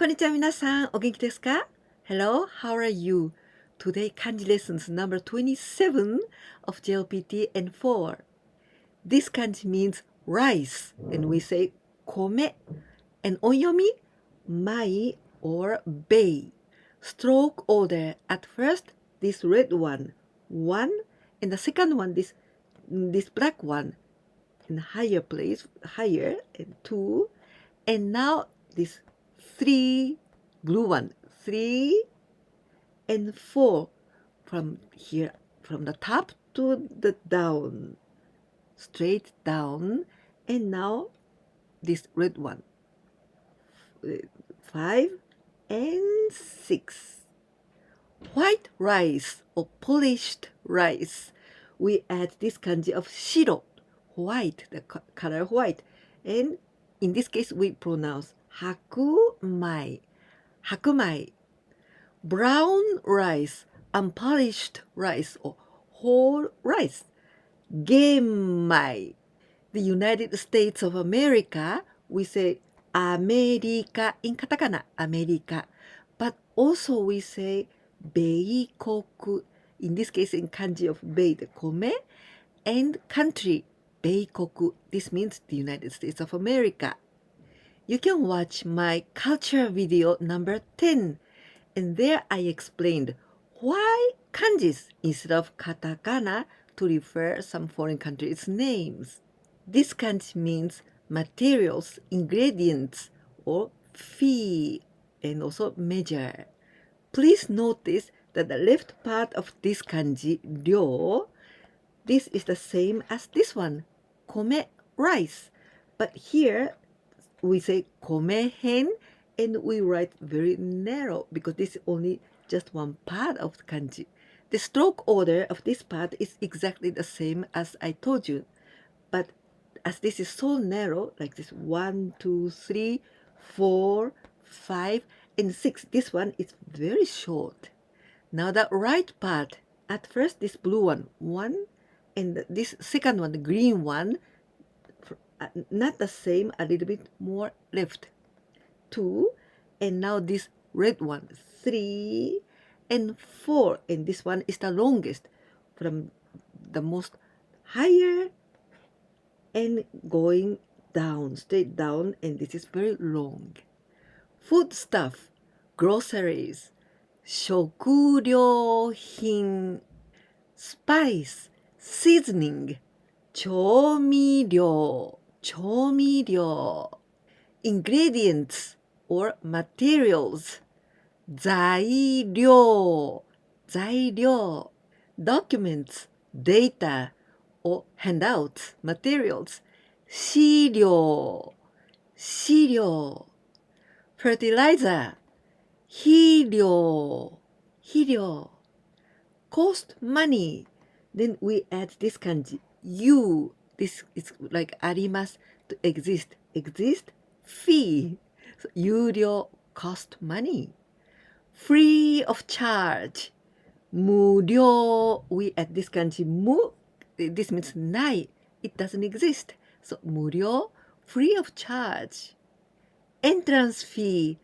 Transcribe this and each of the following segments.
んにちは皆さん、お元気ですか? Hello, how are you? Today, kanji lessons number 27 of JLPT N4. This kanji means rice, and we say kome. And onyomi, mai or bei. Stroke order. At first, this red one, and the second one, this black one, in higher place, higher, and 2, and now this 3, blue one, 3 and 4, from here, from the top to the down, straight down, and now this red one, 5 and 6. White rice or polished rice. We add this kanji of shiro, white, the color white, and in this case we pronounce hakumai, hakumai. Brown rice, unpolished rice or whole rice, genmai. The United States of America, we say America in katakana, America. But also we say Beikoku, in this case in kanji of bei, the kome, and country, Beikoku. This means the United States of America. You can watch my culture video number 10, and there I explained why kanjis instead of katakana to refer some foreign countries' names. This kanji means materials, ingredients, or fee, and also measure. Please notice that the left part of this kanji, ryo, this is the same as this one, kome, rice. But here we say kome hen, and we write very narrow because this is only just one part of the kanji. The stroke order of this part is exactly the same as I told you. But as this is so narrow, like this 1, 2, 3, 4, 5, and 6, this one is very short. Now the right part, at first this blue one, 1, and this second one, the green one, not the same, a little bit more left, 2, and now this red one, 3, and 4, and this one is the longest, from the most higher and going down, straight down, and this is very long. Food stuff, groceries, 食料品, spice, seasoning, 調味料, 調味料. Ingredients or materials, 材料, 材料. Documents, data or handouts, materials, 資料, 資料. Fertilizer, 肥料, 肥料. Cost money. Then we add this kanji, you. This is like あります to exist. Exist, fee. So, 有料, cost money. Free of charge. 無料. We add this kanji, 無. This means ない. It doesn't exist. So, 無料, free of charge. Entrance fee,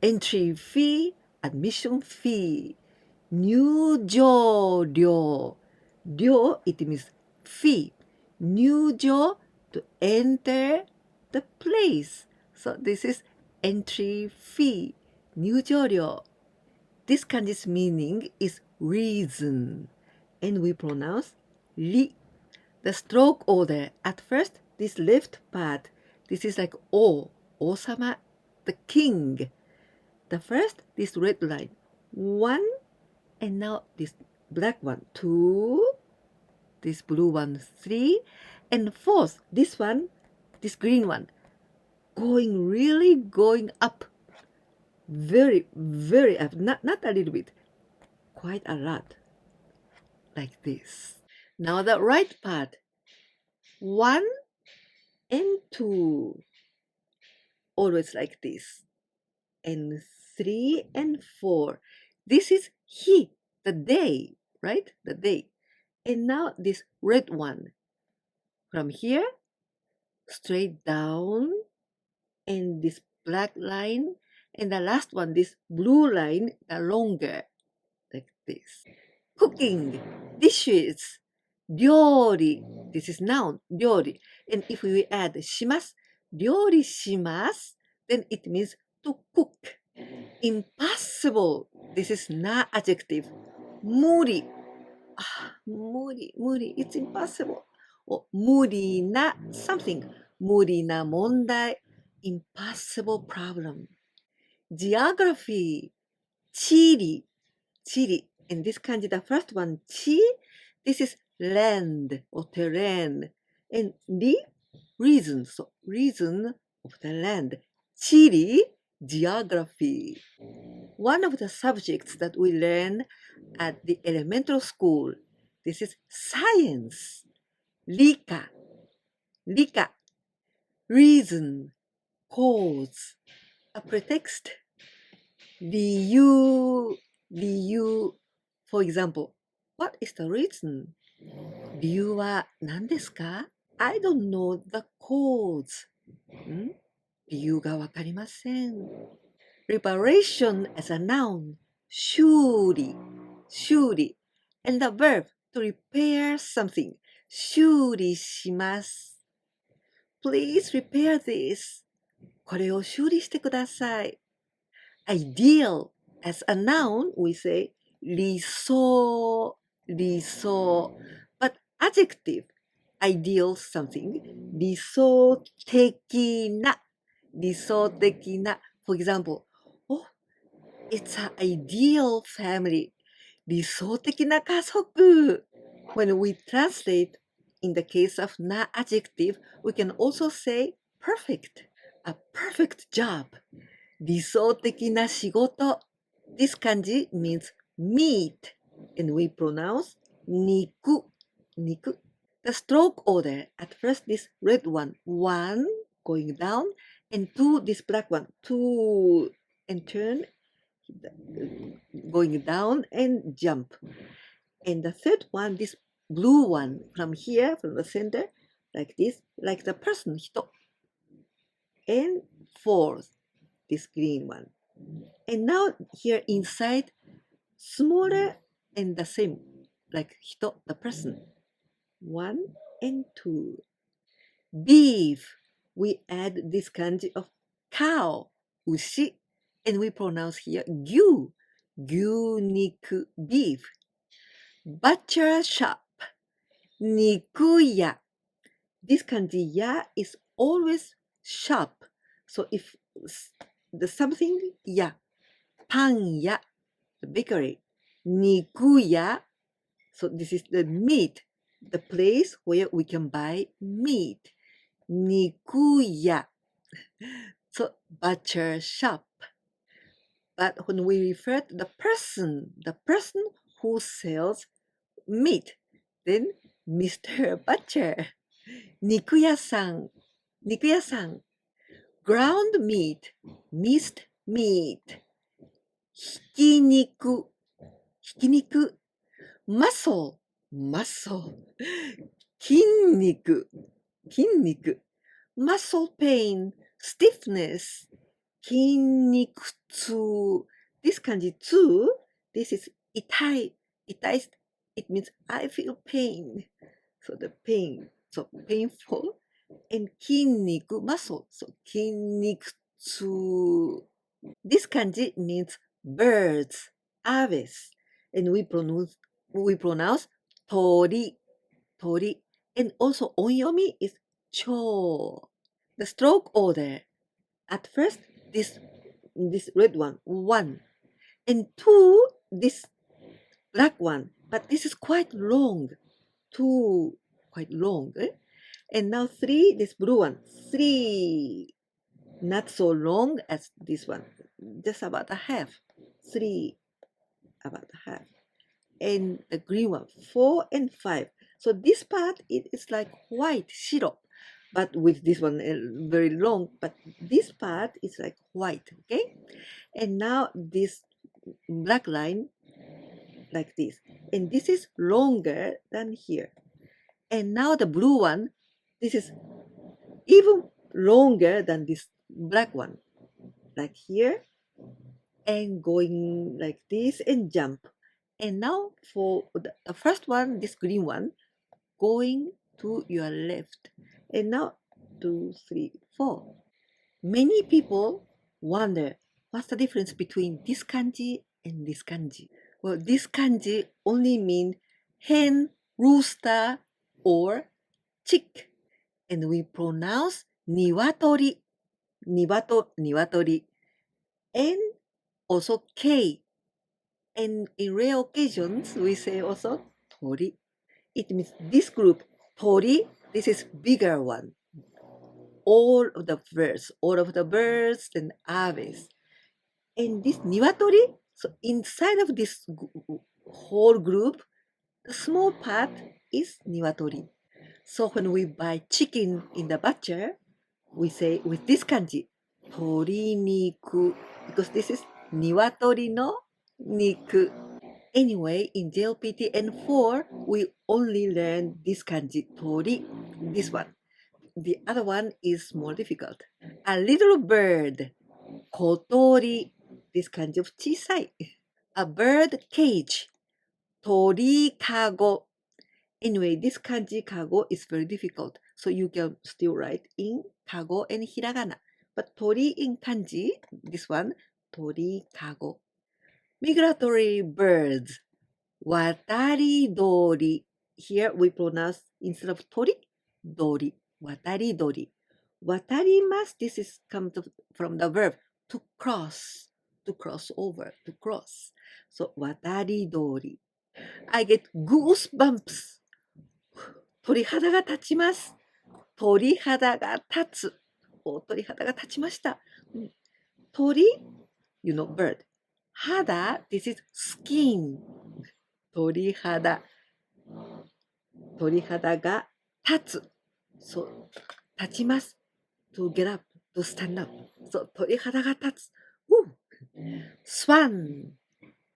entry fee, admission fee. 入場料. 料, it means fee. 入場, to enter the place. So this is entry fee. 入場料. This kanji's meaning is reason, and we pronounce ri. The stroke order, at first, this left part, this is like O, Osama, the king. The first, this red line, 1, and now this black one, 2, this blue one, 3, and 4th, this one, this green one, really going up, very, very up, not a little bit, quite a lot, like this. Now the right part, 1 and 2, always like this, and 3 and 4. This is he, the day, right? The day. And now this red one, from here, straight down, and this black line, And the last one, this blue line, the longer, like this. Cooking, dishes, 料理. This is noun, 料理. And if we add します, 料理します, then it means to cook. Impossible. This is not adjective. 無理.無理. It's impossible. 無理な something. 無理な問題. Impossible problem. Geography. 地理. In this kanji, the first one, 地, this is land or terrain. And the reason, so reason of the land. 地理, geography. One of the subjects that we learn at the elementary school, this is science. 理科. Reason, cause, a pretext. 理由. For example, what is the reason? 理由は何ですか? I don't know the cause. 理由がわかりません。Reparation as a noun. 修理. And the verb to repair something. 修理します。Please repair this. これを修理してください。Ideal as a noun, we say 理想。But adjective, ideal something, 理想的な。For example, it's an ideal family. 理想的な家族。When we translate in the case of not adjective, we can also say perfect. A perfect job. 理想的な仕事. This kanji means meat, and we pronounce 肉. The stroke order, at first this red one, 1 going down, and 2 this black one, 2 and turn, going down and jump. And the third one, this blue one, from here, from the center, like this, like the person, 人. And fourth, this green one. And now here inside, smaller and the same, like 人, the person. 1 and 2. Beef, we add this kanji of cow, 牛, and we pronounce here 牛, 牛肉, beef. Butcher shop, 肉屋. This kanji ya is always shop. So if the something ya, パン屋, the bakery, 肉屋. So this is the meat, the place where we can buy meat. 肉屋. So butcher shop. But when we refer to the person who sells meat, then Mr. Butcher. 肉屋さん. Ground meat, minced meat. ひき肉. Muscle. 筋肉. Muscle pain, stiffness. 筋肉痛. This kanji 痛, this is 痛い. It means I feel pain. So the pain, so painful. And 筋肉, muscle, so 筋肉痛. This kanji means birds, aves, and we pronounce 鳥. And also onyomi is 蝶. The stroke order. At first, this red one, 1, and 2, this black one, but this is quite long. 2, quite long. And now 3, this blue one, 3, not so long as this one, just about a half. 3, about half. And the green one, 4 and 5. So this part, it is like white, 白. But with this one, very long. But this part is like white, okay? And now this black line, like this. And this is longer than here. And now the blue one, this is even longer than this black one. Like here, and going like this and jump. And now for the first one, this green one, going to your left. And now 2, 3, 4. Many people wonder what's the difference between this kanji and this kanji. Well, this kanji only mean hen, rooster, or chick, and we pronounce niwatori, niwatori, and also K. And in rare occasions, we say also tori. It means this group, tori, this is bigger one. All of the birds and aves. And this niwatori, so inside of this whole group, the small part is niwatori. So when we buy chicken in the butcher, we say with this kanji, toriniku, because this is niwatori no niku. Anyway, in JLPT N4, we only learn this kanji, tori, this one. The other one is more difficult. A little bird, kotori, this kanji of chisai. A bird cage, tori kago. Anyway, this kanji kago is very difficult, so you can still write in kago and hiragana. But tori in kanji, this one, tori kago. Migratory birds, watari dori. Here we pronounce instead of tori, dori, watari dori. Watarimasu, this is comes from the verb to cross over, to cross. So watari dori. I get goosebumps. 鳥肌が立ちます。鳥肌が立つ。鳥肌が立ちました。鳥 you know, bird. 肌 this is skin. 鳥肌。鳥肌が立つ。そう、立ちます。to get up, to stand up. そう、鳥肌が立つ。swan.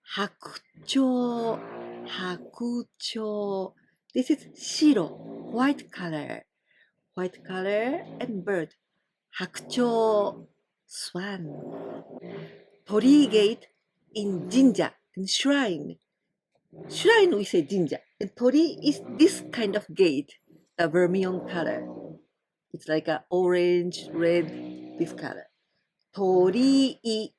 白鳥。白鳥。This is 白。white color. White color and bird. 白鳥。swan. 鳥居 gate in 神社 and shrine. Shrine we say 神社. And 鳥 is this kind of gate, the vermilion color. It's like a orange, red, this color. 鳥居.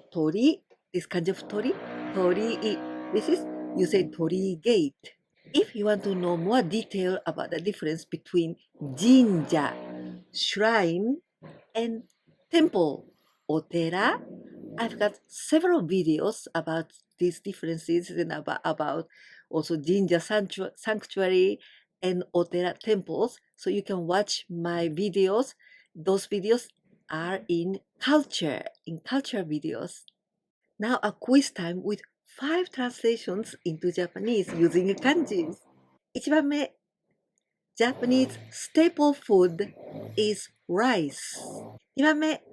Tori, this kind of tori. 鳥居. This is, you say 鳥 gate. If you want to know more detail about the difference between 神社, shrine, and temple, otera, I've got several videos about these differences and about also jinja sanctuary and otera temples. So you can watch my videos. Those videos are in culture videos. Now a quiz time with 5 translations into Japanese using kanjis. 1番目 Japanese staple food is rice. 2番目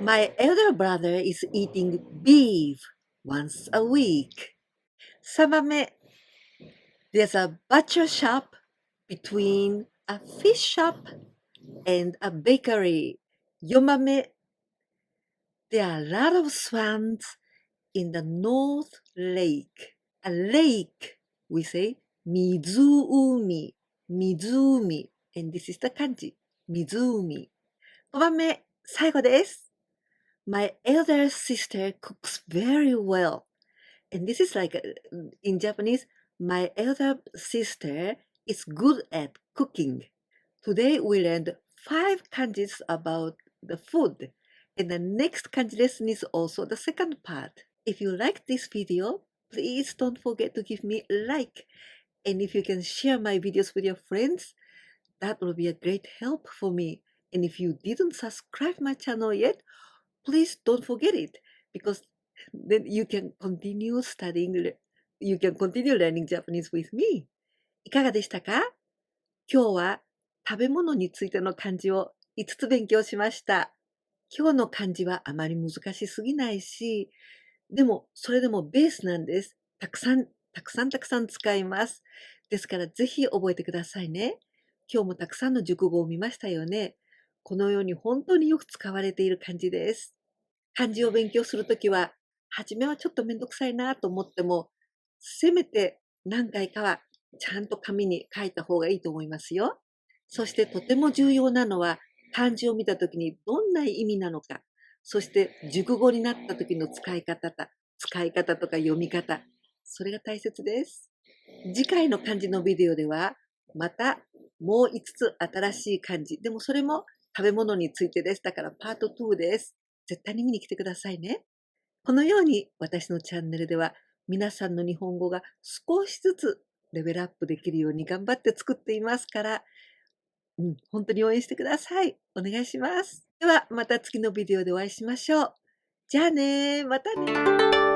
My elder brother is eating beef once a week. 3番目 There's a butcher shop between a fish shop and a bakery. 4番目 There are a lot of swans in the North Lake. A lake, we say 湖, 湖. And this is the kanji, 湖. 5番目、最後です。My elder sister cooks very well. And this is like, in Japanese, my elder sister is good at cooking. Today we learned 5 kanjis about the food. And the next kanji lesson is also the second part. If you like this video, please don't forget to give me a like. And if you can share my videos with your friends, that will be a great help for me. And if you didn't subscribe my channel yet, please don't forget it, because then you can continue learning Japanese with me. いかがでしたか？今日は食べ物についての漢字を5つ勉強しました。今日の漢字はあまり難しすぎないし、でもそれでもベースなんです。たくさん使います。ですからぜひ覚えてくださいね。今日もたくさんの熟語を見ましたよね。このように本当によく使われている漢字です。漢字を勉強するときは、初めはちょっとめんどくさいなと思っても、せめて何回かはちゃんと紙に書いた方がいいと思いますよ。そしてとても重要なのは、漢字を見たときにどんな意味なのか、そして熟語になった時の使い方とか読み方、それが大切です。次回の漢字のビデオでは、またもう5つ新しい漢字、でもそれも食べ物についてです。だからパート2です。絶対に見に来てくださいね。このように私のチャンネルでは皆さんの日本語が少しずつレベルアップできるように頑張って作っていますから、本当に応援してください。お願いします。ではまた次のビデオでお会いしましょう。じゃあね、またね。